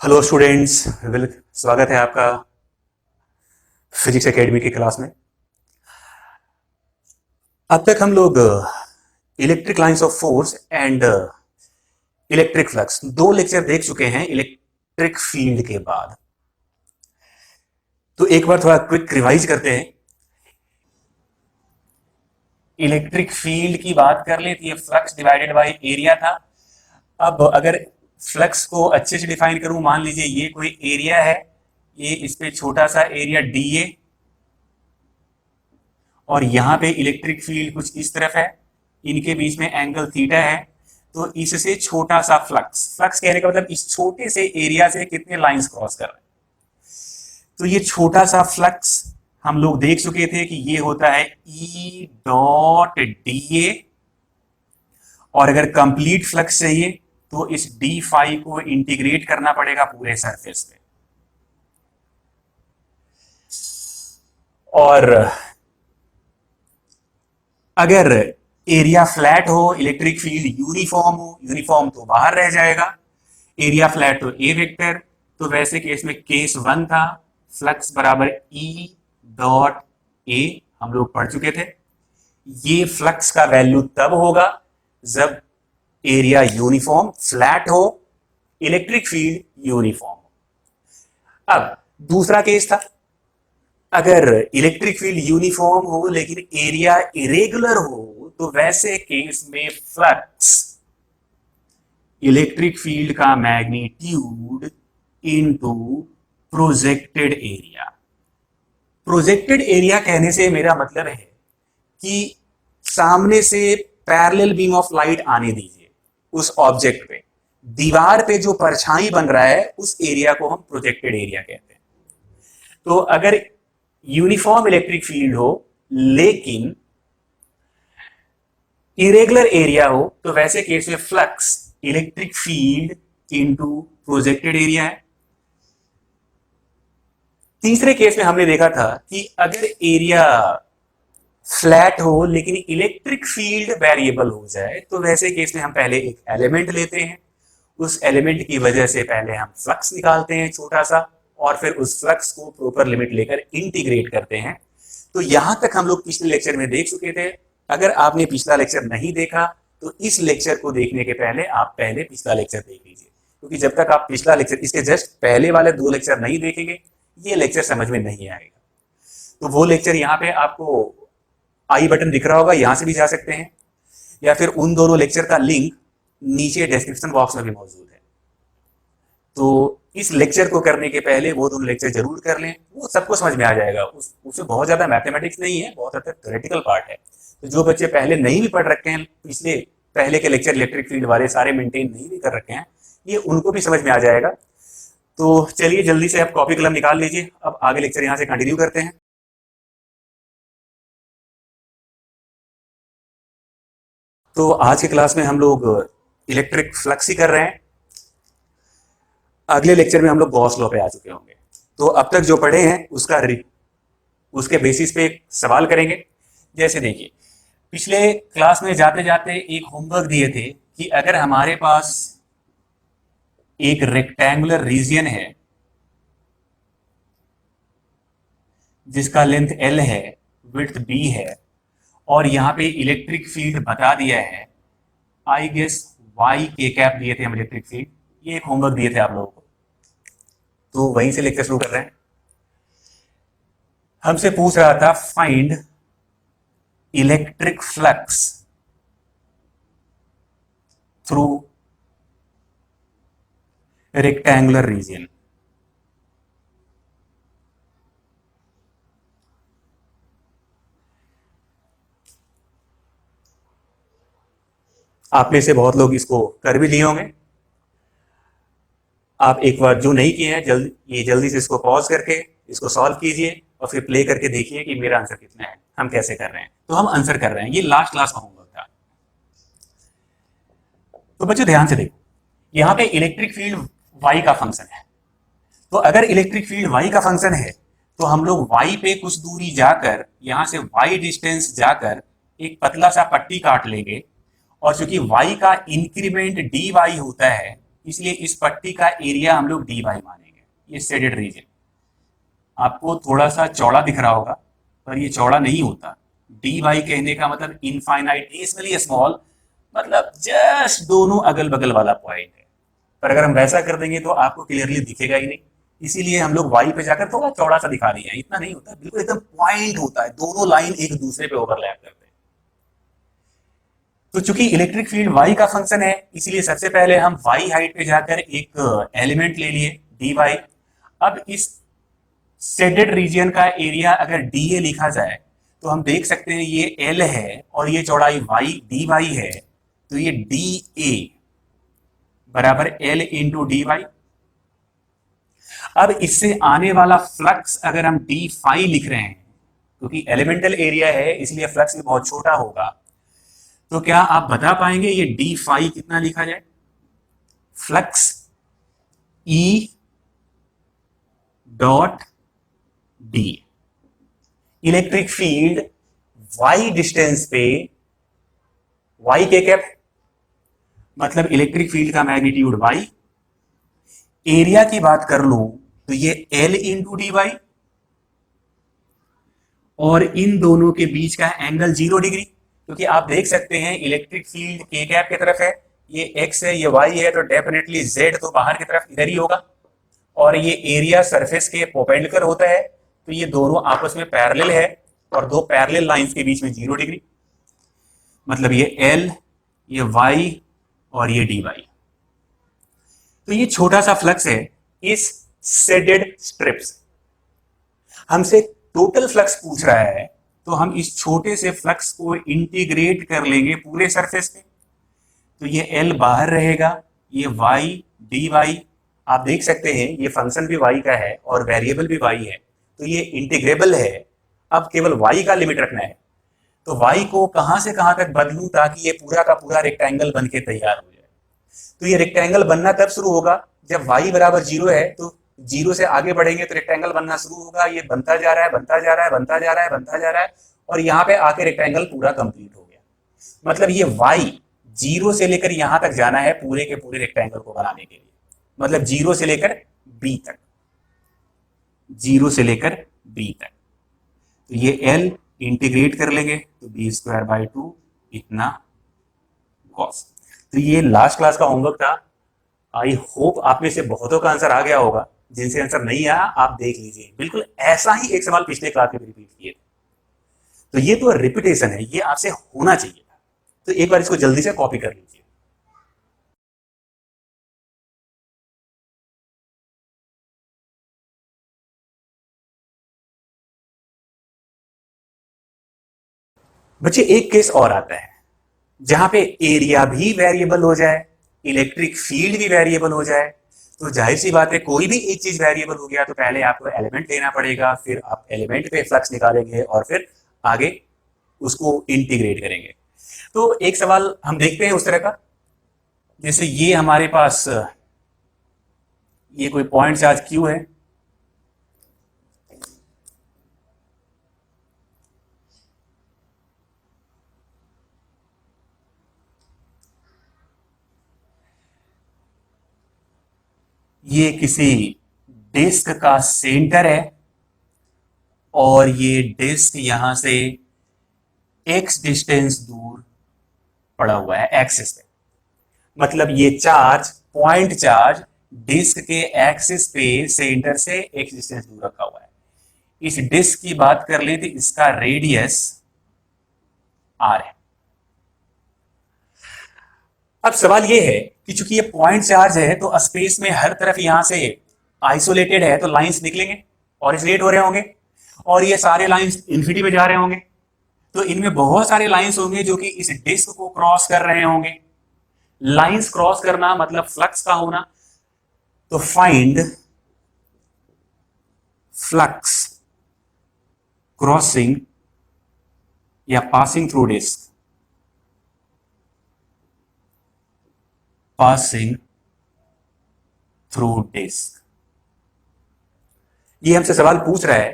Hello students. स्वागत है आपका फिजिक्स एकेडमी की क्लास में। अब तक हम लोग electric lines of force and electric flux दो लेक्चर देख चुके हैं इलेक्ट्रिक फील्ड के बाद। तो एक बार थोड़ा क्विक रिवाइज करते हैं। इलेक्ट्रिक फील्ड की बात कर ले तो ये फ्लक्स डिवाइडेड बाय एरिया था। अब अगर फ्लक्स को अच्छे से डिफाइन करूं, मान लीजिए ये कोई एरिया है, ये इस पे छोटा सा एरिया डी ए, और यहां पे इलेक्ट्रिक फील्ड कुछ इस तरफ है, इनके बीच में एंगल थीटा है। तो इससे छोटा सा फ्लक्स, फ्लक्स कहने का मतलब इस छोटे से एरिया से कितने लाइंस क्रॉस कर रहे हैं। तो ये छोटा सा फ्लक्स हम लोग देख चुके थे कि ये होता है ई डॉट डी ए, और अगर कंप्लीट फ्लक्स चाहिए तो इस डी फाई को इंटीग्रेट करना पड़ेगा पूरे सरफेस पे। और अगर एरिया फ्लैट हो, इलेक्ट्रिक फील्ड यूनिफॉर्म हो, यूनिफॉर्म तो बाहर रह जाएगा, एरिया फ्लैट तो ए वेक्टर। तो वैसे केस में केस वन था, फ्लक्स बराबर ई डॉट ए, हम लोग पढ़ चुके थे। ये फ्लक्स का वैल्यू तब होगा जब एरिया यूनिफॉर्म फ्लैट हो, इलेक्ट्रिक फील्ड यूनिफॉर्म हो। अब दूसरा केस था, अगर इलेक्ट्रिक फील्ड यूनिफॉर्म हो लेकिन एरिया इरेगुलर हो, तो वैसे केस में फ्लक्स इलेक्ट्रिक फील्ड का magnitude into projected area. Projected area कहने से मेरा मतलब है कि सामने से पैरेलल बीम ऑफ लाइट आने दीजिए उस ऑब्जेक्ट पे, दीवार पे जो परछाई बन रहा है उस एरिया को हम प्रोजेक्टेड एरिया कहते हैं। तो अगर यूनिफॉर्म इलेक्ट्रिक फील्ड हो लेकिन इरेगुलर एरिया हो, तो वैसे केस में flux electric field into projected area है। तीसरे केस में हमने देखा था कि अगर एरिया फ्लैट हो लेकिन इलेक्ट्रिक फील्ड वेरिएबल हो जाए, तो वैसे केस में हम पहले एक एलिमेंट लेते हैं, उस एलिमेंट की वजह से पहले हम फ्लक्स निकालते हैं छोटा सा, और फिर उस फ्लक्स को प्रॉपर लिमिट लेकर इंटीग्रेट करते हैं। तो यहां तक हम लोग पिछले लेक्चर में देख चुके थे। अगर आपने पिछला लेक्चर नहीं देखा तो इस लेक्चर को देखने के पहले आप पहले पिछला लेक्चर देख लीजिए, क्योंकि जब तक आप पिछला लेक्चर, इसके जस्ट पहले वाले दो लेक्चर नहीं देखेंगे, ये लेक्चर समझ में नहीं आएगा। तो वो लेक्चर यहाँ पे आपको आई बटन दिख रहा होगा, यहां से भी जा सकते हैं, या फिर उन दोनों लेक्चर का लिंक नीचे डिस्क्रिप्शन बॉक्स में भी मौजूद है। तो इस लेक्चर को करने के पहले वो दोनों लेक्चर जरूर कर लें, वो सबको समझ में आ जाएगा। उसमें बहुत ज्यादा मैथमेटिक्स नहीं है, बहुत ज्यादा थ्योरेटिकल पार्ट है। तो जो बच्चे पहले नहीं भी पढ़ रखे हैं, पिछले पहले के लेक्चर इलेक्ट्रिक फील्ड वाले सारे मेंटेन नहीं भी कर रखे हैं, ये उनको भी समझ में आ जाएगा। तो चलिए जल्दी से आप कॉपी कलम निकाल लीजिए, अब आगे लेक्चर यहाँ से कंटिन्यू करते हैं। तो आज की क्लास में हम लोग इलेक्ट्रिक फ्लक्स ही कर रहे हैं। अगले लेक्चर में हम लोग गॉस लॉ पे आ चुके होंगे। तो अब तक जो पढ़े हैं उसके बेसिस पे एक सवाल करेंगे। जैसे देखिए, पिछले क्लास में जाते जाते एक होमवर्क दिए थे कि अगर हमारे पास एक रेक्टेंगुलर रीजन है जिसका लेंथ L है, विड्थ B है, और यहाँ पे इलेक्ट्रिक फील्ड बता दिया है, आई गेस वाई के कैप दिए थे हम इलेक्ट्रिक फील्ड, ये एक होमवर्क दिए थे आप लोगों को। तो वहीं से लेक्चर शुरू कर रहे हैं। हमसे पूछ रहा था find electric flux through rectangular reason. आप में से बहुत लोग इसको कर भी लिए होंगे। आप एक बार जो नहीं किए हैं, जल्दी से इसको पॉज करके इसको सॉल्व कीजिए और फिर प्ले करके देखिए कि मेरा आंसर कितना है, हम कैसे कर रहे हैं। तो हम आंसर कर रहे हैं, ये लास्ट क्लास का होमवर्क था। तो बच्चों ध्यान से देखो, यहाँ पे इलेक्ट्रिक फील्ड वाई का फंक्शन है। तो अगर इलेक्ट्रिक फील्ड वाई का फंक्शन है तो हम लोग वाई पे कुछ दूरी जाकर, यहां से वाई डिस्टेंस जाकर एक पतला सा पट्टी काट लेंगे, और चूंकि y का इंक्रीमेंट dy होता है, इसलिए इस पट्टी का एरिया हम लोग dy मानेंगे। ये शेडेड रीजन आपको थोड़ा सा चौड़ा दिख रहा होगा, पर ये चौड़ा नहीं होता। dy कहने का मतलब इनफाइनाइटेशनली स्मॉल, मतलब जस्ट दोनों अगल बगल वाला पॉइंट है। पर अगर हम वैसा कर देंगे तो आपको क्लियरली दिखेगा ही नहीं, इसीलिए हम लोग y पे जाकर थोड़ा चौड़ा सा दिखा रहे हैं। इतना नहीं होता, बिल्कुल एकदम पॉइंट होता है, दोनों लाइन एक दूसरे पे ओवरलैप करते हैं। तो चूंकि इलेक्ट्रिक फील्ड y का फंक्शन है, इसलिए सबसे पहले हम y हाइट पे जाकर एक एलिमेंट ले लिए dy। अब इस शेडेड रीजन का एरिया अगर dA लिखा जाए तो हम देख सकते हैं ये L है और ये चौड़ाई y dy है, तो ये dA बराबर L इंटू dy। अब इससे आने वाला फ्लक्स अगर हम d फाई लिख रहे हैं, क्योंकि एलिमेंटल एरिया है इसलिए फ्लक्स भी बहुत छोटा होगा, तो क्या आप बता पाएंगे ये d फाई कितना लिखा जाए? Flux E dot d, electric field y distance पे y के कैप, मतलब इलेक्ट्रिक फील्ड का मैग्नीट्यूड y। एरिया की बात कर लूं तो ये L इंटू डी वाई, और इन दोनों के बीच का एंगल 0 डिग्री, क्योंकि आप देख सकते हैं इलेक्ट्रिक फील्ड के कैप की तरफ है, ये x है ये y है, तो डेफिनेटली z तो बाहर की तरफ इधर ही होगा, और ये एरिया सरफेस के परपेंडिकुलर होता है, तो ये दोनों आपस में पैरेलल है, और दो पैरेलल लाइंस के बीच में 0 डिग्री, मतलब ये L ये y और ये dy। तो ये छोटा सा फ्लक्स है इस शेडेड स्ट्रिप्स। हमसे टोटल फ्लक्स पूछ रहा है, तो हम इस छोटे से फ्लक्स को इंटीग्रेट कर लेंगे पूरे सरफेस पे। तो ये L बाहर रहेगा, ये y dy, आप देख सकते हैं ये फंक्शन भी y का है और वेरिएबल भी y है, तो ये इंटीग्रेबल है। अब केवल y का लिमिट रखना है, तो y को कहां से कहां तक बदलूं ताकि ये पूरा का पूरा रेक्टेंगल बन के तैयार हो जाए। तो ये रेक्टेंगल बनना तब शुरू होगा जब y बराबर 0 है, तो 0 से आगे बढ़ेंगे तो रेक्टेंगल बनना शुरू होगा, ये बनता जा रहा है बनता जा रहा है बनता जा रहा है बनता जा रहा है, और यहाँ पे आके रेक्टेंगल पूरा कंप्लीट हो गया। मतलब ये y 0 से लेकर यहां तक जाना है पूरे के पूरे रेक्टेंगल को बनाने के लिए, मतलब 0 से लेकर b तक, 0 से लेकर b तक। तो ये L इंटीग्रेट कर लेंगे तो बी स्क्वायर बाई 2 इतना कॉस। तो ये लास्ट क्लास का होमवर्क था। आई होप आप में से बहुतों का आंसर आ गया होगा, जिनसे आंसर नहीं आया आप देख लीजिए, बिल्कुल ऐसा ही एक सवाल पिछले क्लास में रिपीट किए थे। तो ये तो रिपीटेशन है, ये आपसे होना चाहिए था, तो एक बार इसको जल्दी से कॉपी कर लीजिए। बच्चे एक केस और आता है जहां पे एरिया भी वेरिएबल हो जाए, इलेक्ट्रिक फील्ड भी वेरिएबल हो जाए। तो जाहिर सी बात है कोई भी एक चीज वेरिएबल हो गया तो पहले आपको एलिमेंट लेना पड़ेगा, फिर आप एलिमेंट पे फ्लक्स निकालेंगे और फिर आगे उसको इंटीग्रेट करेंगे। तो एक सवाल हम देखते हैं उस तरह का, जैसे ये हमारे पास ये कोई पॉइंट चार्ज क्यू है, ये किसी डिस्क का सेंटर है, और ये डिस्क यहां से x डिस्टेंस दूर पड़ा हुआ है एक्सिस पे, मतलब ये चार्ज पॉइंट चार्ज डिस्क के एक्सिस पे सेंटर से x डिस्टेंस दूर रखा हुआ है। इस डिस्क की बात कर ले तो इसका रेडियस r है। अब सवाल ये है कि चूंकि ये पॉइंट चार्ज है तो स्पेस में हर तरफ यहां से आइसोलेटेड है, तो लाइंस निकलेंगे और इसलेट हो रहे होंगे, और ये सारे लाइंस इन्फिनिटी में जा रहे होंगे, तो इनमें बहुत सारे लाइंस होंगे जो कि इस डिस्क को क्रॉस कर रहे होंगे। लाइंस क्रॉस करना मतलब फ्लक्स का होना, तो फाइंड फ्लक्स क्रॉसिंग या passing through disc, passing through disc. ये हमसे सवाल पूछ रहा है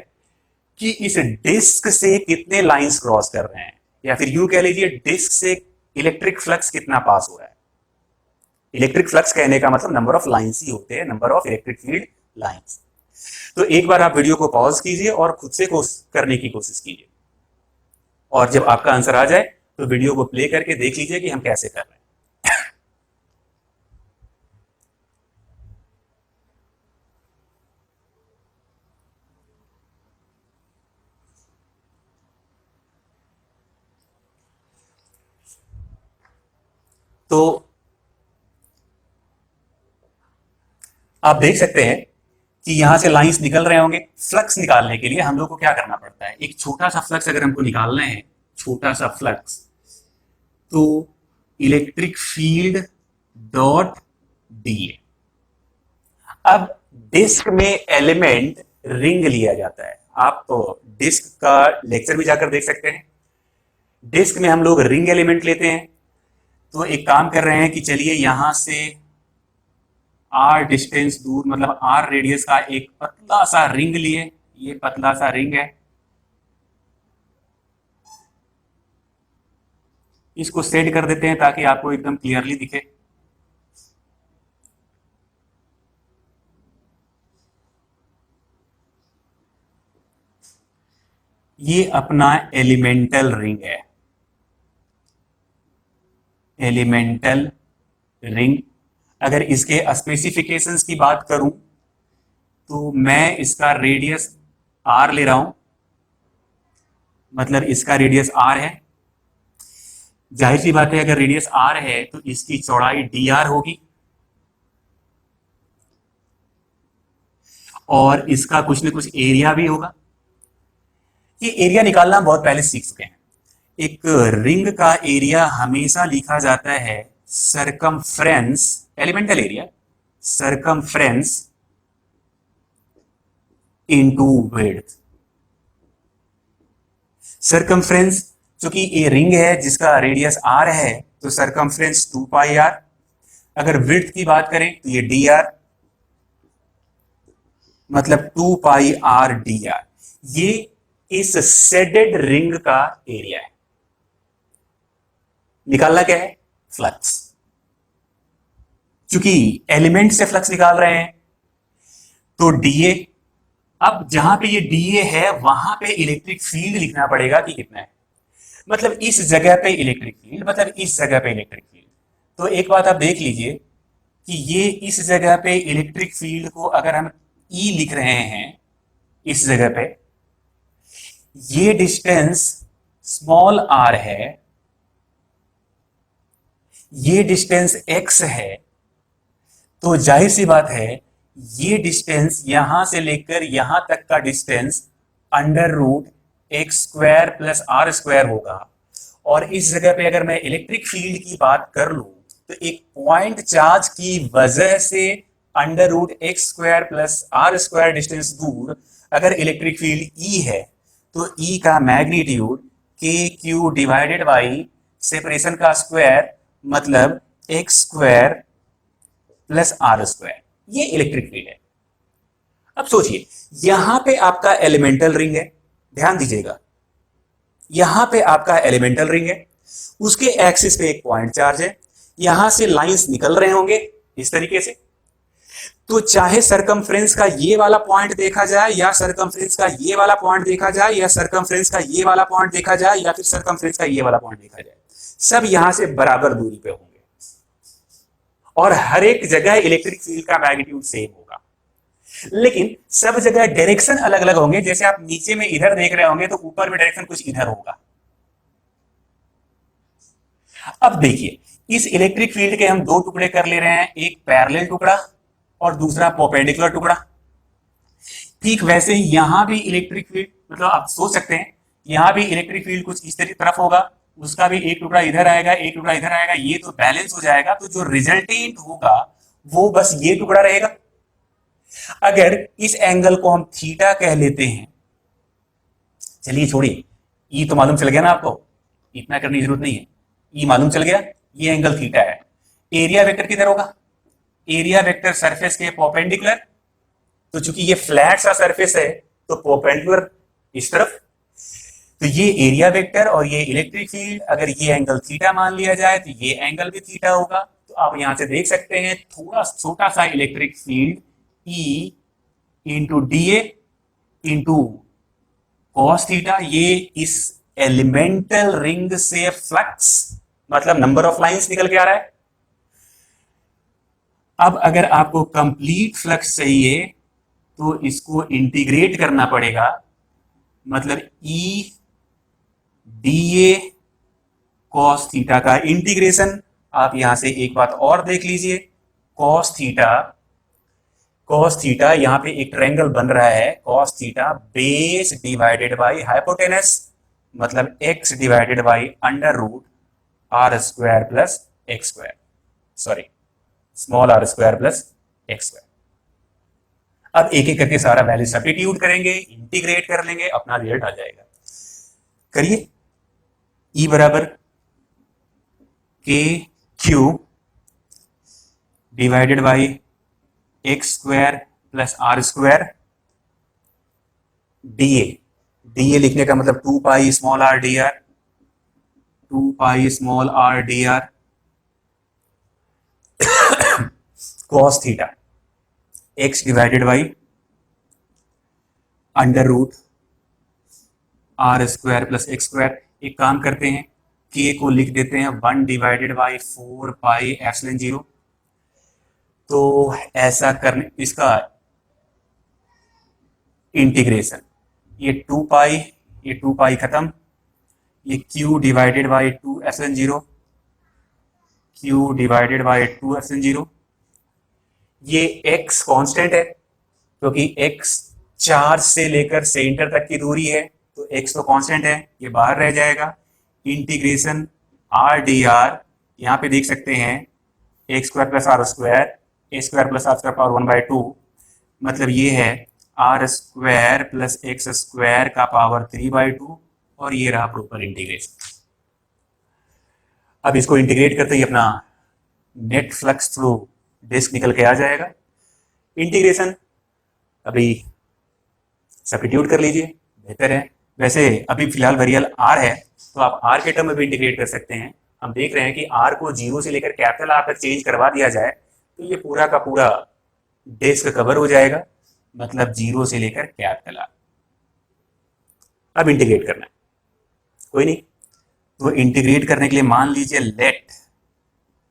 कि इस डिस्क से कितने लाइंस क्रॉस कर रहे हैं, या फिर यूं कह लीजिए डिस्क से इलेक्ट्रिक फ्लक्स कितना पास हो रहा है। इलेक्ट्रिक फ्लक्स कहने का मतलब नंबर ऑफ लाइंस ही होते हैं, number of electric field lines. तो एक बार आप वीडियो को पॉज कीजिए और खुद से करने की कोशिश कीजिए, और जब आपका आंसर आ जाए तो वीडियो को प्ले करके देख लीजिए कि हम कैसे कर रहे हैं। तो आप देख सकते हैं कि यहां से लाइंस निकल रहे होंगे। फ्लक्स निकालने के लिए हम लोग को क्या करना पड़ता है, एक छोटा सा फ्लक्स अगर हमको निकालना है, छोटा सा फ्लक्स, तो इलेक्ट्रिक फील्ड डॉट डीए। अब डिस्क में एलिमेंट रिंग लिया जाता है, आप तो डिस्क का लेक्चर भी जाकर देख सकते हैं। डिस्क में हम लोग रिंग एलिमेंट लेते हैं। तो एक काम कर रहे हैं कि चलिए यहां से आर डिस्टेंस दूर, मतलब आर रेडियस का एक पतला सा रिंग लिए, ये पतला सा रिंग है, इसको सेट कर देते हैं ताकि आपको एकदम क्लियरली दिखे। ये अपना एलिमेंटल रिंग है, एलिमेंटल रिंग। अगर इसके स्पेसिफिकेशंस की बात करूं तो मैं इसका रेडियस आर ले रहा हूं, मतलब इसका रेडियस आर है। जाहिर सी बात है अगर रेडियस आर है तो इसकी चौड़ाई डी आर होगी, और इसका कुछ न कुछ एरिया भी होगा। ये एरिया निकालना हम बहुत पहले सीख चुके हैं। एक रिंग का एरिया हमेशा लिखा जाता है circumference, elemental area circumference into width. Circumference, चूंकि ये रिंग है जिसका रेडियस आर है, तो सरकमफ्रेंस 2 पाई आर। अगर विड्थ की बात करें तो ये डी आर, मतलब 2 पाई आर डी आर। ये इस शेडेड रिंग का एरिया है। निकालना क्या है, फ्लक्स। चूंकि एलिमेंट से फ्लक्स निकाल रहे हैं तो डीए, अब जहां पे ये डीए है वहां पे इलेक्ट्रिक फील्ड लिखना पड़ेगा कि कितना है, मतलब इस जगह पे इलेक्ट्रिक फील्ड, मतलब इस जगह पे इलेक्ट्रिक फील्ड। तो एक बात आप देख लीजिए कि ये इस जगह पे इलेक्ट्रिक फील्ड को अगर हम ई लिख रहे हैं इस जगह पे, ये डिस्टेंस स्मॉल आर है, ये डिस्टेंस एक्स है, तो जाहिर सी बात है ये डिस्टेंस यहां से लेकर यहां तक का distance under root X square plus R square होगा। और इस जगह पे अगर मैं इलेक्ट्रिक फील्ड की बात कर लूं तो एक पॉइंट चार्ज की वजह से under root X square plus R square distance दूर अगर इलेक्ट्रिक फील्ड ई है, तो ई का magnitude K Q divided by separation का स्क्वायर, मतलब X square plus R square, ये इलेक्ट्रिक फील्ड है। अब सोचिए यहां पे आपका एलिमेंटल रिंग है, ध्यान दीजिएगा, यहां पे आपका एलिमेंटल रिंग है, उसके एक्सिस पे एक पॉइंट चार्ज है, यहां से लाइंस निकल रहे होंगे इस तरीके से। तो चाहे सरकमफ्रेंस का ये वाला पॉइंट देखा जाए, या सरकमफ्रेंस का ये वाला पॉइंट देखा जाए, या सरकमफ्रेंस का ये वाला पॉइंट देखा जाए, या फिर सरकमफ्रेंस का ये वाला पॉइंट देखा जाए, सब यहां से बराबर दूरी पे होंगे और हर एक जगह इलेक्ट्रिक फील्ड का मैग्नीट्यूड सेम होगा। लेकिन सब जगह डायरेक्शन अलग अलग होंगे। जैसे आप नीचे में इधर देख रहे होंगे तो ऊपर में डायरेक्शन कुछ इधर होगा। अब देखिए इस इलेक्ट्रिक फील्ड के हम दो टुकड़े कर ले रहे हैं, एक पैरेलल टुकड़ा और दूसरा परपेंडिकुलर टुकड़ा। ठीक वैसे ही यहां भी इलेक्ट्रिक फील्ड, मतलब आप सोच सकते हैं यहां भी इलेक्ट्रिक फील्ड कुछ इस तरफ होगा, उसका भी एक टुकड़ा इधर आएगा, एक टुकड़ा इधर आएगा, ये तो बैलेंस हो जाएगा। तो जो रिजल्टेंट होगा वो बस ये टुकड़ा रहेगा। अगर इस एंगल को हम थीटा कह लेते हैं, चलिए छोड़िए, ई तो मालूम चल गया ना आपको, इतना करने की जरूरत नहीं है, ई मालूम चल गया, ये एंगल थीटा है। एरिया वेक्टर किधर होगा, एरिया वेक्टर सरफेस के परपेंडिकुलर, तो चूंकि ये फ्लैट सा सरफेस है तो परपेंडिकुलर इस तरफ। तो ये एरिया वेक्टर और ये इलेक्ट्रिक फील्ड, अगर ये एंगल थीटा मान लिया जाए तो ये एंगल भी थीटा होगा। तो आप यहां से देख सकते हैं थोड़ा छोटा सा electric field E into D a into cos theta, ये इस एलिमेंटल रिंग से फ्लक्स मतलब नंबर ऑफ लाइंस निकल के आ रहा है। अब अगर आपको कंप्लीट फ्लक्स चाहिए तो इसको इंटीग्रेट करना पड़ेगा, मतलब ई डी ए कॉस थीटा का इंटीग्रेशन। आप यहां से एक बात और देख लीजिए, कॉस थीटा यहां पे एक ट्रायंगल बन रहा है, cos theta base divided by hypotenuse, मतलब x divided by under root are square plus x square, sorry small R square plus x square. अब एक एक करके सारा वैल्यू सब्स्टिट्यूट करेंगे, इंटीग्रेट कर लेंगे, अपना रिजल्ट आ जाएगा। करिए, E बराबर K Q divided by X square plus R square D A लिखने का मतलब 2 pi small R D R, 2 pi small R D R cos theta X divided by under root are square plus x square. एक काम करते हैं, के को लिख देते हैं 1 डिवाइडेड बाई 4 पाई एप्सिलॉन 0। तो ऐसा करने इसका इंटीग्रेशन, ये 2 पाई खत्म, ये q divided by 2 epsilon 0, q divided by 2 epsilon 0। ये x कांस्टेंट है क्योंकि x चार्ज से लेकर सेंटर तक की दूरी है, तो x तो कांस्टेंट है, ये बाहर रह जाएगा। इंटीग्रेशन आर डी आर, यहाँ पे देख सकते हैं X square plus R square, A square plus R square power 1/2, मतलब ये है R square plus x square का पावर 3/2, और ये रहा प्रॉपर इंटीग्रेशन। अब इसको इंटीग्रेट करते ही अपना नेट फ्लक्स थ्रू डिस्क निकल के आ जाएगा। इंटीग्रेशन अभी सब्स्टिट्यूट कर लीजिए, बेहतर है। वैसे अभी फिलहाल वेरिएबल आर है, तो आप आर के टर्म में भी इंटीग्रेट कर सकते हैं। हम देख रहे हैं कि आर को 0 से लेकर कैपिटल आर तक चेंज करवा दिया जाए तो ये पूरा का पूरा डिस्क कवर हो जाएगा, मतलब 0 से लेकर कैपिटल आर। अब इंटीग्रेट करना है, कोई नहीं, तो इंटीग्रेट करने के लिए मान लीजिए let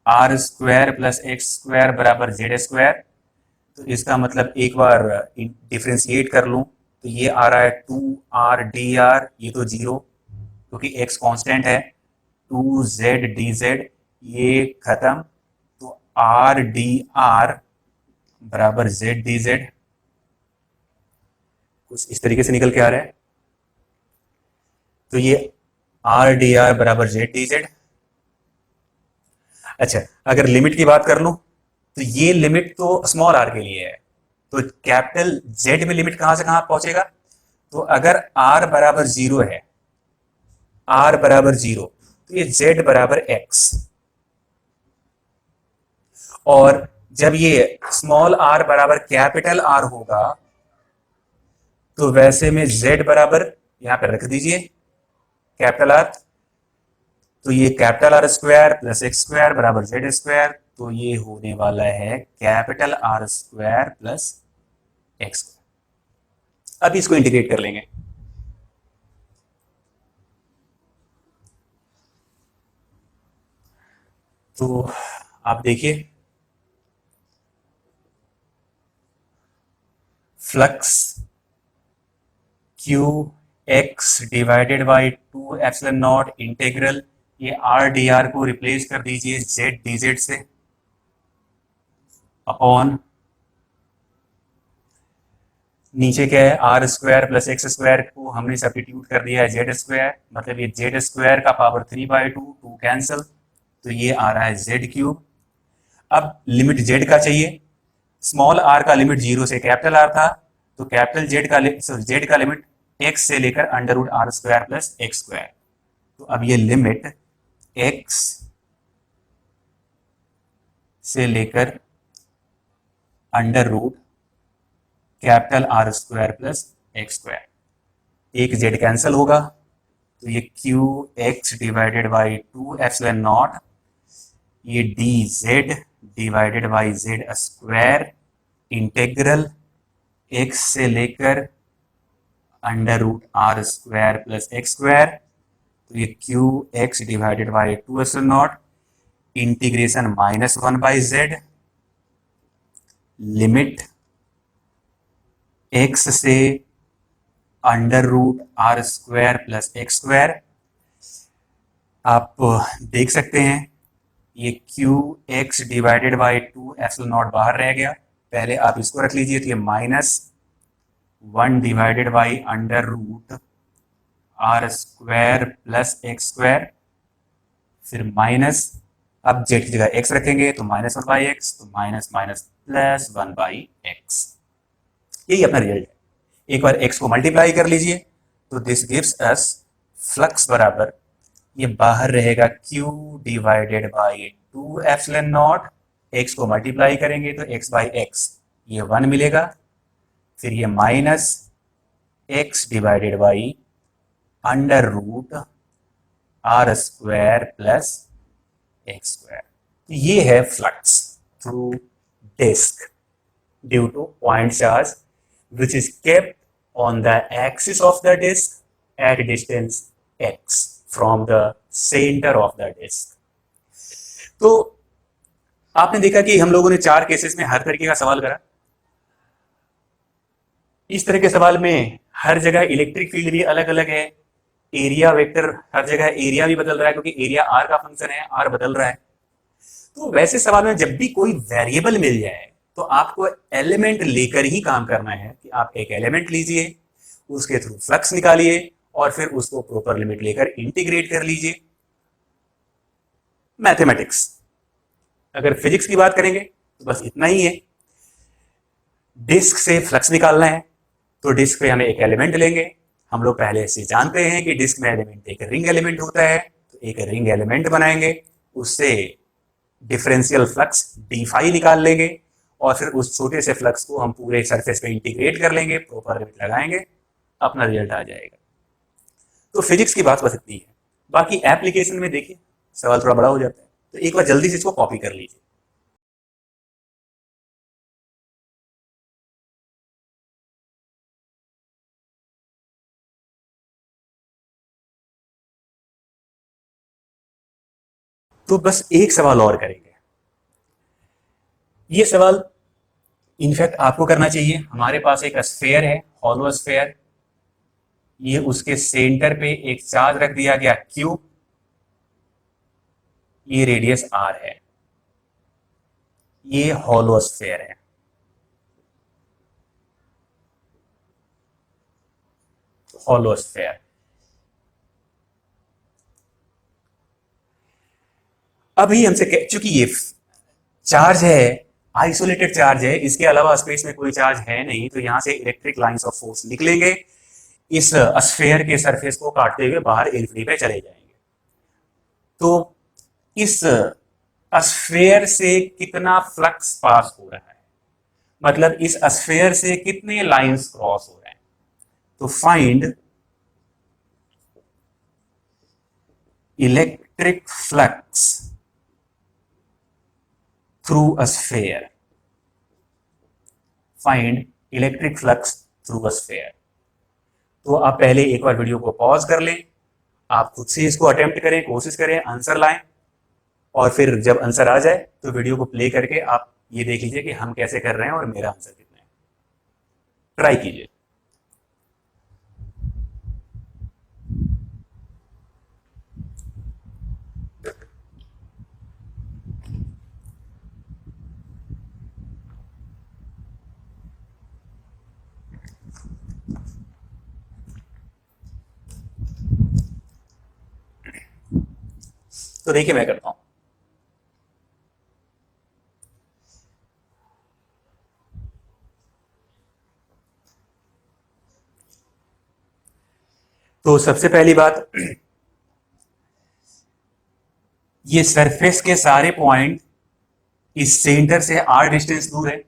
R square plus x square बराबर जेड स्क्वायर। तो इसका मतलब एक बार डिफ्रेंशिएट कर लूं तो ये आ रहा है 2r dr, ये तो 0 क्योंकि x कांस्टेंट है, 2z dz, ये खत्म, तो r dr बराबर z dz, कुछ इस तरीके से निकल के आ रहा है। तो ये r dr बराबर z dz। अच्छा, अगर लिमिट की बात कर लूं तो ये लिमिट तो स्मॉल r के लिए है, तो कैपिटल Z में लिमिट कहां से कहां पहुंचेगा, तो अगर r बराबर 0 है, r बराबर 0, तो ये Z बराबर x, और जब ये स्मॉल r बराबर कैपिटल R होगा तो वैसे में Z बराबर यहां पर रख दीजिए कैपिटल R, तो ये capital R square plus x square बराबर Z स्क्वायर, तो ये होने वाला है capital R square plus x square. अब इसको इंटीग्रेट कर लेंगे, तो आप देखिए flux Q x divided by 2 epsilon not integral, ये आर डी आर को रिप्लेस कर दीजिए जेड डी जेड से, अपॉन नीचे क्या है R square plus x square को हमने सब्स्टिट्यूट कर दिया है जेड स्क्वायर, मतलब ये जेड स्क्वायर का पावर 3/2, 2 कैंसिल, तो ये आ रहा है जेड क्यूब। अब लिमिट जेड का चाहिए, स्मॉल आर का लिमिट 0 से कैपिटल आर था, तो कैपिटल जेड का लिमिट एक्स से लेकर under root are square plus x square. तो अब ये लिमिट एक्स से लेकर under root capital R square plus x square, एक जेड कैंसिल होगा, तो ये Q x divided by 2 epsilon naught ये d z divided by z square integral x से लेकर under root are square plus x square, तो ये Q x divided by 2 epsilon not integration -1/z limit x से under root are square plus x square. आप देख सकते हैं ये Q x divided by 2 epsilon not बाहर रह गया, पहले आप इसको रख लीजिए, तो ये -1 divided by under root are square plus x square, फिर माइनस, अब जेड की जगह एक्स रखेंगे तो -1/x, तो माइनस माइनस प्लस 1/x। यही अपना रिजल्ट है। एक बार x को मल्टीप्लाई कर लीजिए तो दिस गिव्स अस फ्लक्स बराबर, ये बाहर रहेगा q divided by 2 epsilon not, x को मल्टीप्लाई करेंगे तो x/x ये 1 मिलेगा, फिर ये minus x divided by under root are square plus x square. तो ये है flux through disc due to point charge which is kept on the axis of the disk at distance x from the center of the disk। तो आपने देखा कि हम लोगों ने 4 केसेस में हर तरीके का सवाल करा। इस तरह के सवाल में हर जगह इलेक्ट्रिक फील्ड भी अलग अलग है, एरिया वेक्टर हर जगह एरिया भी बदल रहा है क्योंकि एरिया आर का फंक्शन है, आर बदल रहा है। तो वैसे सवाल में जब भी कोई वेरिएबल मिल जाए तो आपको एलिमेंट लेकर ही काम करना है कि आप एक एलिमेंट लीजिए, उसके थ्रू फ्लक्स निकालिए और फिर उसको प्रॉपर लिमिट लेकर इंटीग्रेट कर लीजिए। मैथमेटिक्स। अगर फिजिक्स की बात करेंगे तो बस इतना ही है, डिस्क से फ्लक्स निकालना है तो डिस्क पे हमें एक एलिमेंट लेंगे। हम लोग पहले से जानते हैं कि डिस्क में एलिमेंट एक रिंग एलिमेंट होता है, तो एक रिंग एलिमेंट बनाएंगे, उससे डिफरेंशियल फ्लक्स डी फाई निकाल लेंगे और फिर उस छोटे से फ्लक्स को हम पूरे सरफेस पे इंटीग्रेट कर लेंगे, प्रॉपर लिमिट लगाएंगे, अपना रिजल्ट आ जाएगा। तो फिजिक्स की बात बस इतनी है। बाकी एप्लीकेशन में देखिए सवाल थोड़ा बड़ा हो जाता है, तो एक बार जल्दी से इसको कॉपी कर लीजिए। तो बस एक सवाल और करेंगे। ये सवाल इनफैक्ट आपको करना चाहिए। हमारे पास एक स्फेयर है, हॉलो स्फेयर, ये उसके सेंटर पे एक चार्ज रख दिया गया Q, ये रेडियस R है, ये हॉलो स्फेयर है। हॉलो स्फेयर, अभी हमसे चूंकि ये चार्ज है, आइसोलेटेड चार्ज है, इसके अलावा स्पेस में कोई चार्ज है नहीं, तो यहां से इलेक्ट्रिक लाइंस ऑफ फोर्स निकलेंगे, इस स्फेयर के सरफेस को काटते हुए बाहर इन्फिनिटी पे चले जाएंगे। तो इस स्फेयर से कितना फ्लक्स पास हो रहा है, मतलब इस स्फेयर से कितने लाइंस क्रॉस हो रहे हैं, तो find electric flux through a sphere, find electric flux through a sphere. तो आप पहले एक बार वीडियो को पॉज कर लें, आप खुद से इसको अटेम्प्ट करें, कोशिश करें, आंसर लाएं, और फिर जब आंसर आ जाए तो वीडियो को प्ले करके आप ये देख लीजिए कि हम कैसे कर रहे हैं और मेरा आंसर कितना है। ट्राई कीजिए। तो देखिए मैं करता हूं। तो सबसे पहली बात, ये सरफेस के सारे पॉइंट इस सेंटर से r डिस्टेंस दूर है,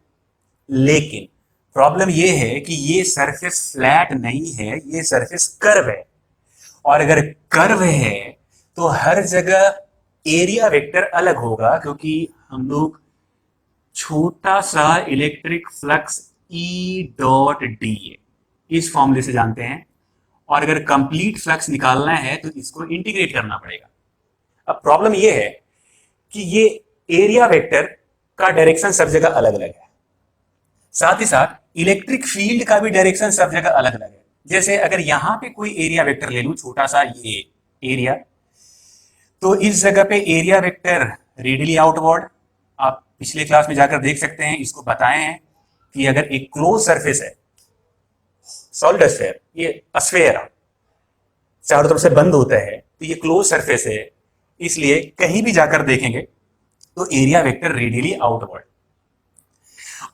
लेकिन प्रॉब्लम ये है कि ये सरफेस फ्लैट नहीं है, ये सरफेस कर्व है, और अगर कर्व है तो हर जगह एरिया वेक्टर अलग होगा, क्योंकि हम लोग छोटा सा electric flux E dot D इस फॉर्मूले से जानते हैं, और अगर कंप्लीट फ्लक्स निकालना है तो इसको इंटीग्रेट करना पड़ेगा। अब प्रॉब्लम यह है कि ये एरिया वेक्टर का डायरेक्शन सब जगह अलग अलग है, साथ ही साथ इलेक्ट्रिक फील्ड का भी डायरेक्शन सब जगह अलग अलग है। जैसे अगर यहां पे कोई एरिया वेक्टर ले लूं, छोटा सा ये एरिया, तो इस जगह पे एरिया वेक्टर रेडियली आउटवर्ड, आप पिछले क्लास में जाकर देख सकते हैं, इसको बताए हैं कि अगर एक क्लोज सरफेस है, सॉलिड स्फीयर, ये स्फीयर चारों तरफ से बंद होता है, तो ये क्लोज सरफेस है, इसलिए कहीं भी जाकर देखेंगे तो एरिया वेक्टर रेडियली आउटवर्ड।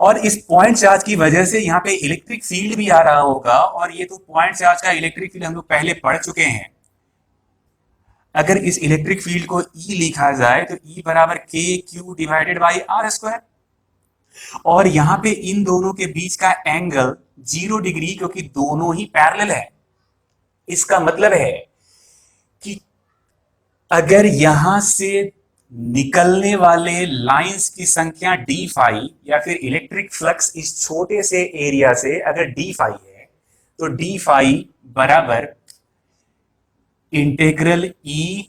और इस पॉइंट चार्ज की वजह से यहाँ पे इलेक्ट्रिक फील्ड भी आ रहा होगा, और ये तो पॉइंट चार्ज का इलेक्ट्रिक फील्ड हम लोग पहले पढ़ चुके हैं। अगर इस इलेक्ट्रिक फील्ड को E लिखा जाए तो E बराबर K Q divided by are square, और यहां पे इन दोनों के बीच का एंगल 0 डिग्री, क्योंकि दोनों ही पैरेलल है। इसका मतलब है कि अगर यहां से निकलने वाले लाइंस की संख्या डी फाई, या फिर इलेक्ट्रिक फ्लक्स इस छोटे से एरिया से अगर डी फाई है, तो डी फाई बराबर integral e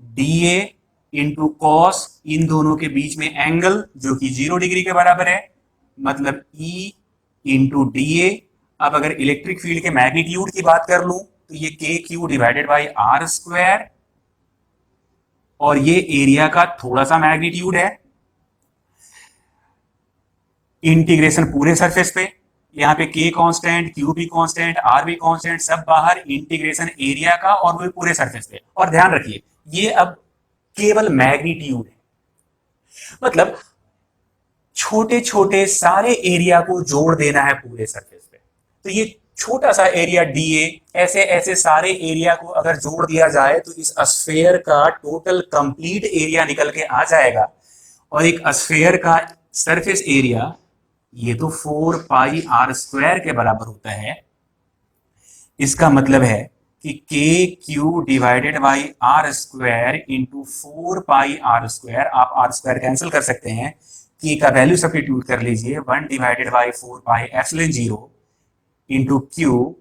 d a into cos इन दोनों के बीच में एंगल जो कि 0 डिग्री के बराबर है, मतलब ई इंटू डी ए। अब अगर इलेक्ट्रिक फील्ड के मैग्नीट्यूड की बात कर लूं तो ये K Q divided by are square, और ये एरिया का थोड़ा सा मैग्नीट्यूड है। इंटीग्रेशन पूरे सरफेस पे, यहाँ पे के कांस्टेंट, क्यू भी कांस्टेंट, आर भी कांस्टेंट, सब बाहर, इंटीग्रेशन एरिया का और वो पूरे सरफेस पे। और ध्यान रखिए ये अब केवल मैग्नीट्यूड है, मतलब छोटे छोटे सारे एरिया को जोड़ देना है पूरे सरफेस पे। तो ये छोटा सा एरिया डीए, ऐसे ऐसे सारे एरिया को अगर जोड़ दिया जाए तो इस स्फीयर का टोटल कंप्लीट एरिया निकल के आ जाएगा। और एक स्फीयर का सरफेस एरिया ये तो 4 पाई आर स्क्वायर के बराबर होता है। इसका मतलब है कि k Q divided by are square into 4 pi r square, आप आर स्क्वायर कैंसिल कर सकते हैं, के का वैल्यू सब्स्टिट्यूट कर लीजिए, 1 divided by 4 pi epsilon 0 into Q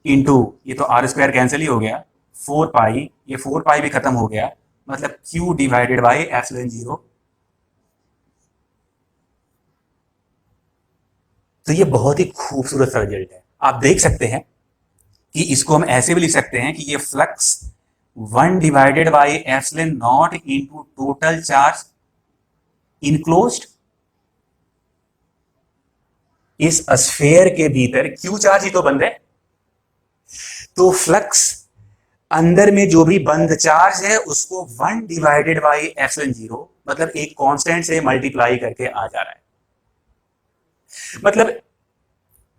into, ये तो आर स्क्वायर कैंसिल ही हो गया, 4 पाई, ये 4 पाई भी खत्म हो गया, मतलब क्यू डिवाइडेड बाई एप्सिलॉन 0। तो ये बहुत ही खूबसूरत सा रिजल्ट है। आप देख सकते हैं कि इसको हम ऐसे भी लिख सकते हैं कि ये flux 1 divided by epsilon not into total charge enclosed, इस स्फीयर के भीतर क्यू चार्ज ही तो बंद है, तो फ्लक्स अंदर में जो भी बंद चार्ज है उसको 1 डिवाइडेड बाई एप्सिलॉन 0, मतलब एक कांस्टेंट से मल्टीप्लाई करके आ जा रहा है। मतलब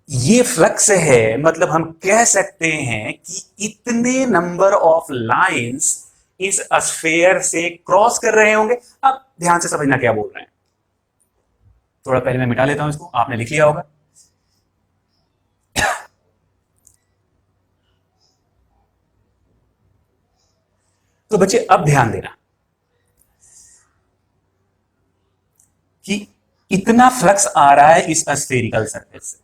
ये फ्लक्स है, मतलब हम कह सकते हैं कि इतने नंबर ऑफ लाइंस इस स्फीयर से क्रॉस कर रहे होंगे। अब ध्यान से समझना क्या बोल रहे हैं, थोड़ा पहले मैं मिटा लेता हूं इसको, आपने लिख लिया होगा। तो बच्चे अब ध्यान देना कि इतना फ्लक्स आ रहा है इस स्फेरिकल सरफेस से,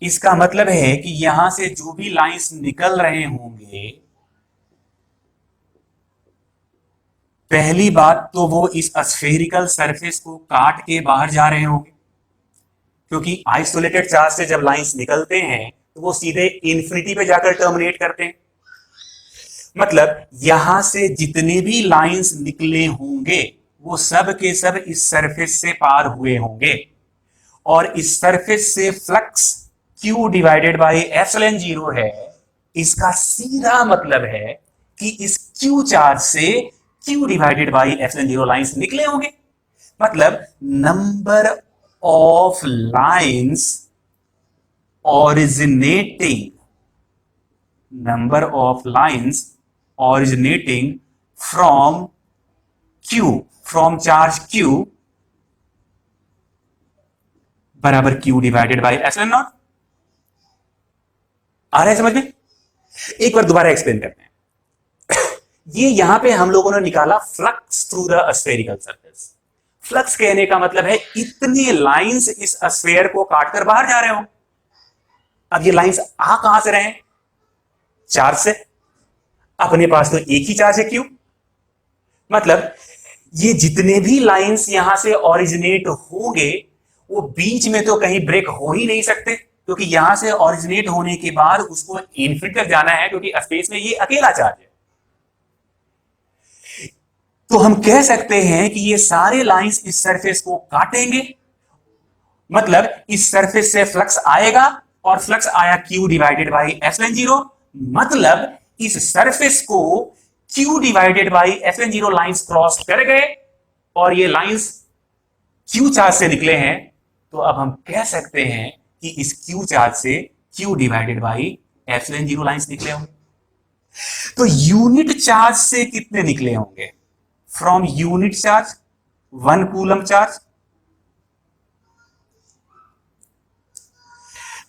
इसका मतलब है कि यहां से जो भी लाइंस निकल रहे होंगे, पहली बात तो वो इस स्फेरिकल सरफेस को काट के बाहर जा रहे होंगे, क्योंकि आइसोलेटेड चार्ज से जब लाइंस निकलते हैं तो वो सीधे इंफिनिटी पे जाकर टर्मिनेट करते हैं। मतलब यहां से जितने भी लाइंस निकले होंगे वो सब के सब इस सरफेस से पार हुए होंगे, और इस सरफेस से flux Q divided by epsilon 0 है। इसका सीधा मतलब है कि इस Q चार्ज से Q divided by epsilon 0 lines निकले होंगे, मतलब number of lines originating, number of lines originating from Q, from charge Q बराबर Q divided by epsilon naught. आ रहा है समझ में? एक बार दोबारा एक्सप्लेन करते हैं। ये यहां पे हम लोगों ने निकाला flux through the spherical surface. Flux कहने का मतलब है इतने लाइंस इस स्फेयर को काटकर बाहर जा रहे हो। अब ये लाइंस आ कहां से रहे हैं? चार्ज से। अपने पास तो एक ही चार्ज है, क्यू। मतलब ये जितने भी लाइंस यहां से ओरिजिनेट होंगे वो बीच में तो कहीं ब्रेक हो ही नहीं सकते, क्योंकि यहां से ओरिजिनेट होने के बाद उसको इन्फिनिटी तक जाना है, क्योंकि स्पेस में ये अकेला चार्ज है। तो हम कह सकते हैं कि ये सारे लाइंस इस सरफेस को काटेंगे, मतलब इस सरफेस से फ्लक्स आएगा और फ्लक्स आया Q डिवाइडेड बाई Fn0, मतलब इस सरफेस को Q divided by Fn0 lines cross कर गए और ये लाइंस Q चार्ज से निकले हैं। तो अब हम कह सकते हैं कि इस Q चार्ज से Q divided by Fn0 lines निकले होंगे। तो यूनिट चार्ज से कितने निकले होंगे? From unit charge 1 coulomb charge.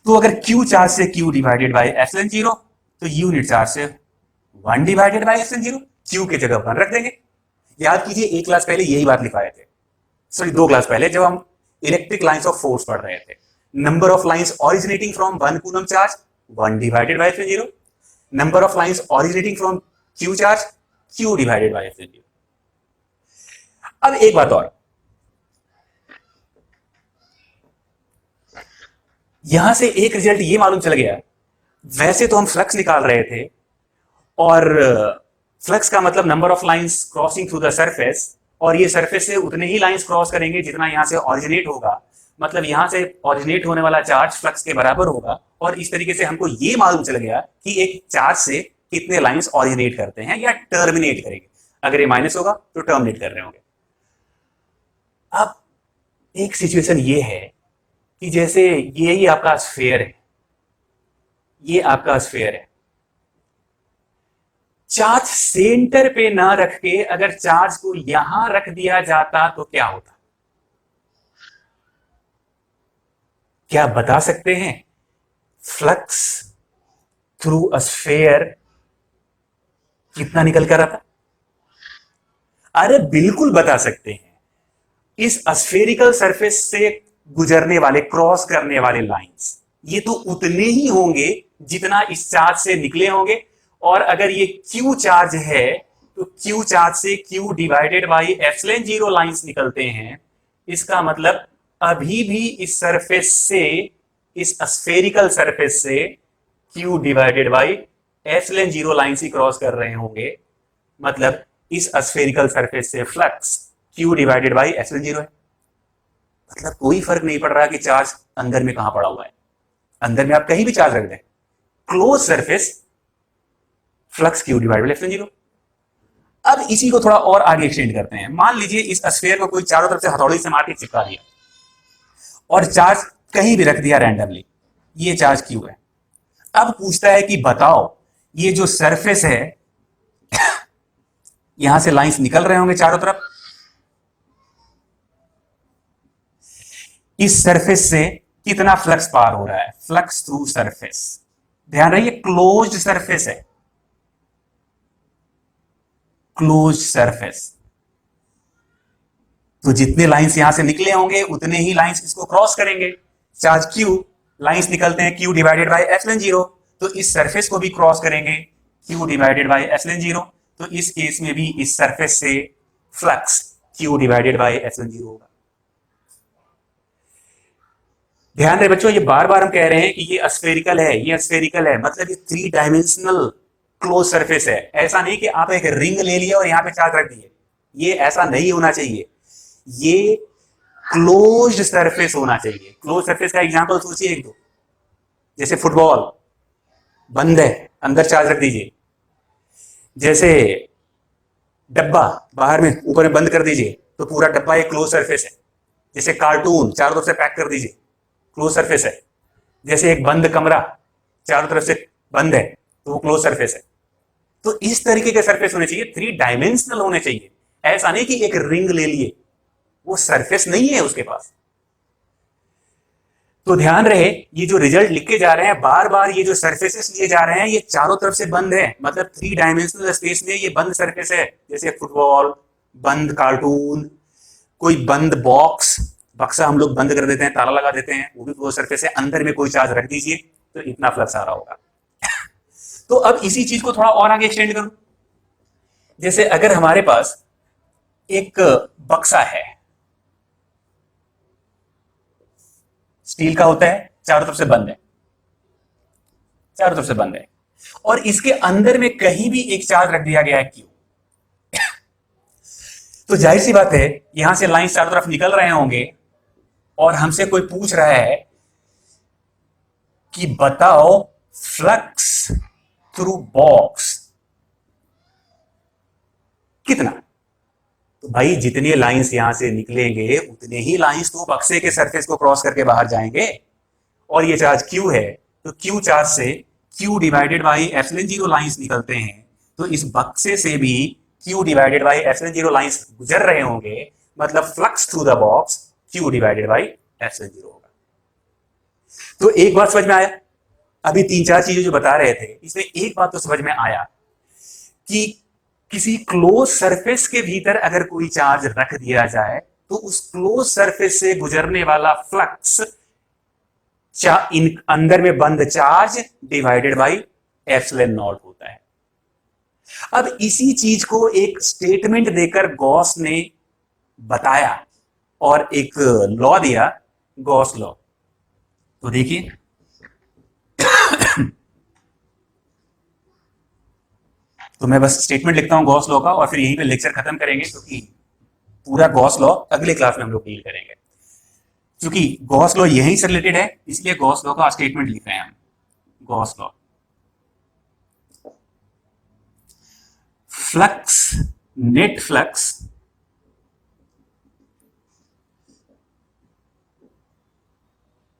तो अगर Q चार्ज से Q डिवाइडेड बाई Fn0 तो यूनिट चार्ज से 1 डिवाइडेड बाई Fn0, Q की जगह 1 रख देंगे। याद कीजिए एक क्लास पहले यही बात लिखाए थे, सॉरी 2 क्लास पहले, जब हम इलेक्ट्रिक लाइंस ऑफ फोर्स पढ़ रहे थे। Number of lines originating from 1 coulomb charge 1 divided by Fn0, number of lines originating from Q charge Q divided by Fn0। अब एक बात और, यहां से एक रिजल्ट ये मालूम चल गया, वैसे तो हम फ्लक्स निकाल रहे थे और फ्लक्स का मतलब number of lines crossing through the surface, और ये सरफेस से उतने ही लाइंस क्रॉस करेंगे जितना यहां से ओरिजिनेट होगा, मतलब यहां से ओरिजिनेट होने वाला चार्ज फ्लक्स के बराबर होगा। और इस तरीके से हमको ये मालूम चल गया कि एक चार्ज से कितने लाइंस ओरिजिनेट करते हैं या टर्मिनेट करेंगे। अगर ये माइनस होगा तो टर्मिनेट कर रहे होंगे। अब एक सिचुएशन ये है कि जैसे ये ही आपका स्फेयर है, ये आपका स्फेयर है, चार्ज सेंटर पे ना रख के अगर चार्ज को यहां रख दिया जाता तो क्या होता? क्या बता सकते हैं? फ्लक्स थ्रू अ स्फेयर कितना निकल कर आता? अरे बिल्कुल बता सकते हैं। इस स्फेरिकल सरफेस से गुजरने वाले, क्रॉस करने वाले लाइंस ये तो उतने ही होंगे जितना इस चार्ज से निकले होंगे। और अगर ये Q चार्ज है तो Q चार्ज से Q divided by Fn0 lines निकलते हैं। इसका मतलब अभी भी इस सरफेस से, इस स्फेरिकल सरफेस से Q divided by Fn0 lines he cross कर रहे होंगे, मतलब इस स्फेरिकल सरफेस से flux Q divided by Fn0 है। मतलब कोई फर्क नहीं पड़ रहा कि चार्ज अंदर में कहां पड़ा हुआ है, अंदर में आप कहीं भी चार्ज रख दें, close surface flux Q divided by Fn0। अब इसी को थोड़ा और आगे एक्सटेंड करते हैं। मान लीजिए इस स्फेयर को कोई चारों तरफ से हथौड़ी से मार के चिपका दिया और चार्ज कहीं भी रख दिया रैंडमली, ये चार्ज Q है। अब पूछता है कि बताओ ये जो सरफेस है, यहां से लाइंस निकल रहे होंगे चारों तरफ, इस सरफेस से कितना फ्लक्स पार हो रहा है? फ्लक्स थ्रू सरफेस, ध्यान रहिए क्लोज्ड सरफेस है, क्लोज्ड सरफेस। तो जितने लाइंस यहां से निकले होंगे उतने ही लाइंस इसको क्रॉस करेंगे। चार्ज Q, लाइंस निकलते हैं Q डिवाइडेड बाई Fn0, तो इस सरफेस को भी क्रॉस करेंगे Q डिवाइडेड बाई Fn0। तो इस केस में भी इस सरफेस से flux Q divided by Fn0 होगा। ध्यान रहे बच्चों, ये बार बार हम कह रहे हैं कि ये स्फेरिकल है, ये स्फेरिकल है, मतलब ये 3 डायमेंशनल क्लोज सरफेस है। ऐसा नहीं कि आप एक रिंग ले लिए और यहां पे चार्ज रख दिए, ये ऐसा नहीं होना चाहिए। ये क्लोज्ड सरफेस होना चाहिए। क्लोज सरफेस का एग्जांपल सोचिए एक दो, जैसे फुटबॉल बंद है, अंदर चार्ज रख दीजिए। जैसे डब्बा बाहर में ऊपर में बंद कर दीजिए तो पूरा डब्बा एक क्लोज सरफेस है। जैसे कार्टून चारों तरफ से पैक कर दीजिए, क्लोज सरफेस है। जैसे एक बंद कमरा चारों तरफ से बंद है तो वो क्लोज सरफेस है। तो इस तरीके के सरफेस होने चाहिए, 3 डायमेंशनल होने चाहिए। ऐसा नहीं कि एक रिंग ले लिए, वो सरफेस नहीं है उसके पास। तो ध्यान रहे, ये जो रिजल्ट लिख के जा रहे हैं बार बार, ये जो सरफेसेस लिए जा रहे हैं ये चारों तरफ से बंद है, मतलब 3 डायमेंशनल स्पेस में ये बंद सरफेस है, जैसे फुटबॉल, बंद कार्टून, कोई बंद बॉक्स, बक्सा हम लोग बंद कर देते हैं, ताला लगा देते हैं, वो भी वो सरफेस है, अंदर में कोई चार्ज रख दीजिए तो इतना फ्लक्स आ रहा होगा। तो अब इसी चीज को थोड़ा और आगे एक्सटेंड करूं, जैसे अगर हमारे पास एक बक्सा है, स्टील का होता है, चारों तरफ से बंद है, चारों तरफ से बंद है, और इसके अंदर में कहीं भी एक चार्ज रख दिया गया है क्यू, तो जाहिर सी बात है यहां से लाइन चारों तरफ निकल रहे होंगे, और हमसे कोई पूछ रहा है कि बताओ फ्लक्स थ्रू बॉक्स कितना। तो भाई जितने लाइंस यहां से निकलेंगे उतने ही लाइंस तो बक्से के सरफेस को क्रॉस करके बाहर जाएंगे, और ये चार्ज क्यू है, तो क्यू चार्ज से Q divided by epsilon zero lines निकलते हैं, तो इस बक्से से भी Q divided by epsilon zero lines गुजर रहे होंगे, मतलब flux through the box Q divided by epsilon zero होगा। तो एक बात समझ में आया, अभी 3-4 चीजें जो बता रहे थे इसमें एक बात तो समझ में आया कि किसी क्लोज सरफेस के भीतर अगर कोई चार्ज रख दिया जाए तो उस क्लोज सरफेस से गुजरने वाला फ्लक्स अंदर में बंद charge divided by epsilon not होता है। अब इसी चीज को एक स्टेटमेंट देकर गॉस ने बताया और एक लॉ दिया, गॉस लॉ। तो देखिए तो मैं बस स्टेटमेंट लिखता हूं गॉस लॉ का और फिर यहीं पे लेक्चर खत्म करेंगे, क्योंकि पूरा गॉस लॉ अगले क्लास में हम लोग डील करेंगे। क्योंकि गॉस लॉ यहीं से रिलेटेड है, इसलिए गॉस लॉ का स्टेटमेंट लिख रहे हैं हम। Gauss law, flux, net flux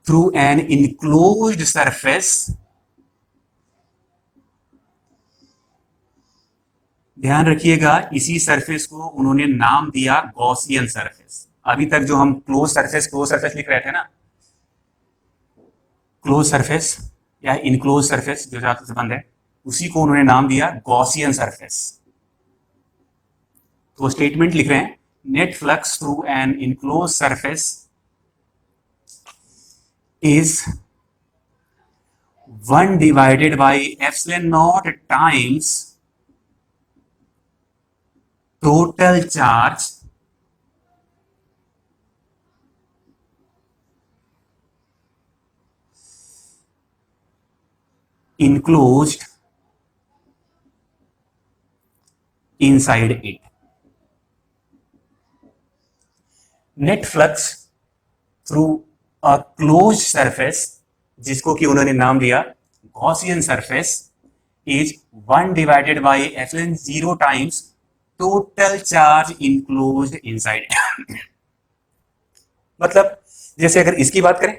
through an enclosed surface, ध्यान रखिएगा इसी सरफेस को उन्होंने नाम दिया गॉसियन सरफेस। अभी तक जो हम क्लोज सरफेस लिख रहे थे ना, क्लोज सरफेस या इनक्लोज सरफेस जो चारों से बंद है, उसी को उन्होंने नाम दिया गॉसियन सरफेस। तो स्टेटमेंट लिख रहे हैं, net flux through an enclose surface is 1 divided by epsilon not times total charge enclosed inside it. Net flux through a closed surface, जिसको कि उन्होंने नाम दिया Gaussian surface, is 1 divided by epsilon zero times total charge enclosed inside. मतलब जैसे अगर इसकी बात करें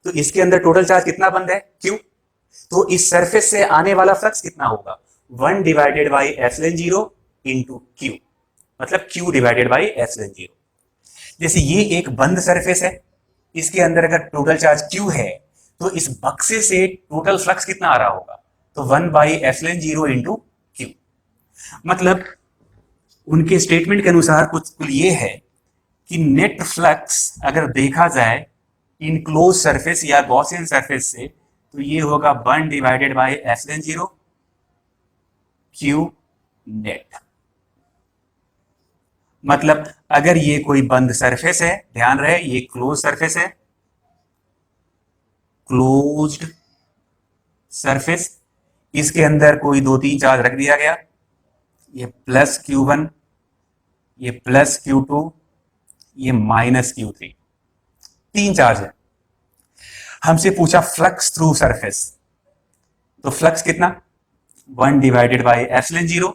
तो इसके अंदर टोटल चार्ज कितना बंद है, क्यू, तो इस सरफेस से आने वाला फ्लक्स कितना होगा, 1 divided by epsilon zero into q, मतलब q divided by epsilon zero. जैसे ये एक बंद सरफेस है, इसके अंदर अगर टोटल चार्ज क्यू है तो इस बक्से से टोटल फ्लक्स कितना आ रहा होगा, तो 1 by epsilon zero into q. मतलब उनके स्टेटमेंट के अनुसार कुछ ये है कि नेट फ्लक्स अगर देखा जाए इनक्लोज सरफेस या गॉसियन सरफेस से तो ये होगा 1 divided by epsilon zero Q net. मतलब अगर ये कोई बंद सरफेस है, ध्यान रहे ये क्लोज सरफेस है, क्लोज्ड सरफेस, इसके अंदर कोई 2-3 चार्ज रख दिया गया, ये प्लस Q1, ये प्लस Q2, ये माइनस Q3, 3 चार्ज है। हमसे पूछा फ्लक्स थ्रू सरफेस, तो फ्लक्स कितना, 1 divided by epsilon zero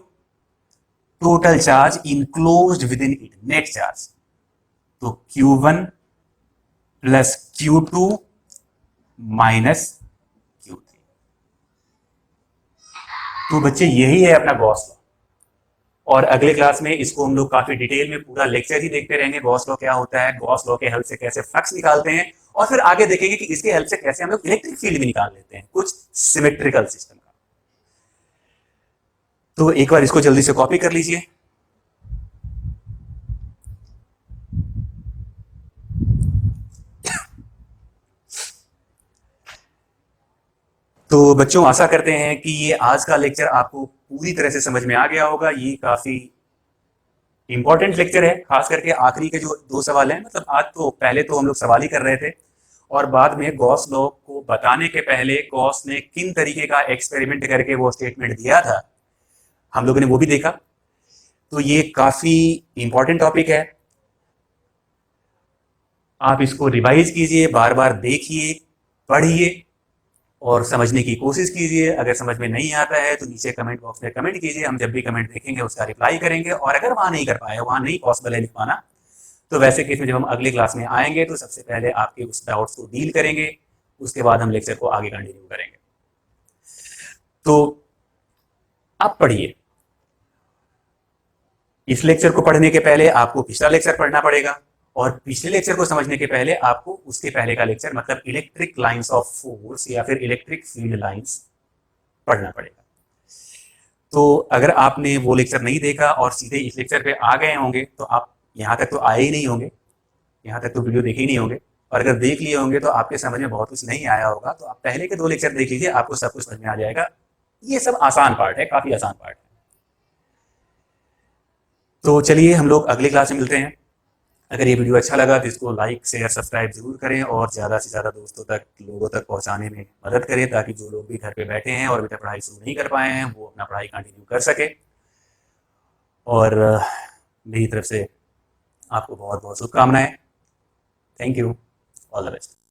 total charge enclosed with in it, net charge, तो Q1 plus Q2 minus Q3। तो बच्चे यही है अपना गॉस लॉ। और अगले क्लास में इसको हम लोग काफी डिटेल में पूरा लेक्चर ही देखते रहेंगे, गॉस लॉ क्या होता है, गॉस लॉ के हेल्प से कैसे फ्लक्स निकालते हैं, और फिर आगे देखेंगे कि इसके हेल्प से कैसे हम लोग इलेक्ट्रिक फील्ड भी निकाल लेते हैं कुछ सिमेट्रिकल सिस्टम का। तो एक बार इसको जल्दी से कॉपी कर लीजिए। तो बच्चों आशा करते हैं कि ये आज का लेक्चर आपको पूरी तरह से समझ में आ गया होगा। ये काफी इंपॉर्टेंट लेक्चर है, खास करके आखिरी के जो 2 सवाल हैं। मतलब आज तो पहले तो हम लोग सवाल ही कर रहे थे, और बाद में गॉस लॉ को बताने के पहले गॉस ने किन तरीके का एक्सपेरिमेंट करके वो स्टेटमेंट दिया था, हम लोगों ने वो भी देखा। तो ये काफी इंपॉर्टेंट टॉपिक है, आप इसको रिवाइज कीजिए, बार बार देखिए, पढ़िए और समझने की कोशिश कीजिए। अगर समझ में नहीं आता है तो नीचे कमेंट बॉक्स में कमेंट कीजिए, हम जब भी कमेंट देखेंगे उसका रिप्लाई करेंगे। और अगर वहां नहीं कर पाए, वहां नहीं पॉसिबल है लिख पाना, तो वैसे केस में जब हम अगले क्लास में आएंगे तो सबसे पहले आपके उस डाउट्स को डील करेंगे, उसके बाद हम लेक्चर को आगे कंटिन्यू करेंगे। तो आप पढ़िए। इस लेक्चर को पढ़ने के पहले आपको पिछला लेक्चर पढ़ना पड़ेगा, और पिछले लेक्चर को समझने के पहले आपको उसके पहले का लेक्चर, मतलब इलेक्ट्रिक लाइंस ऑफ फोर्स या फिर इलेक्ट्रिक फील्ड लाइंस पढ़ना पड़ेगा। तो अगर आपने वो लेक्चर नहीं देखा और सीधे इस लेक्चर पे आ गए होंगे तो आप यहाँ तक तो आए ही नहीं होंगे, यहाँ तक तो वीडियो देखे ही नहीं होंगे। और अगर देख लिए होंगे तो आपके समझ में बहुत कुछ नहीं आया होगा, तो आप पहले के 2 लेक्चर देख लीजिए, आपको सब कुछ समझ में आ जाएगा। ये सब आसान पार्ट है, काफी आसान पार्ट है। तो चलिए हम लोग अगले क्लास में मिलते हैं। अगर ये वीडियो अच्छा लगा तो इसको लाइक शेयर सब्सक्राइब जरूर करें, और ज़्यादा से ज़्यादा दोस्तों तक, लोगों तक पहुंचाने में मदद करें, ताकि जो लोग भी घर पे बैठे हैं और अभी तक पढ़ाई शुरू नहीं कर पाए हैं वो अपना पढ़ाई कंटिन्यू कर सके। और मेरी तरफ से आपको बहुत बहुत शुभकामनाएं। Thank you, all the best.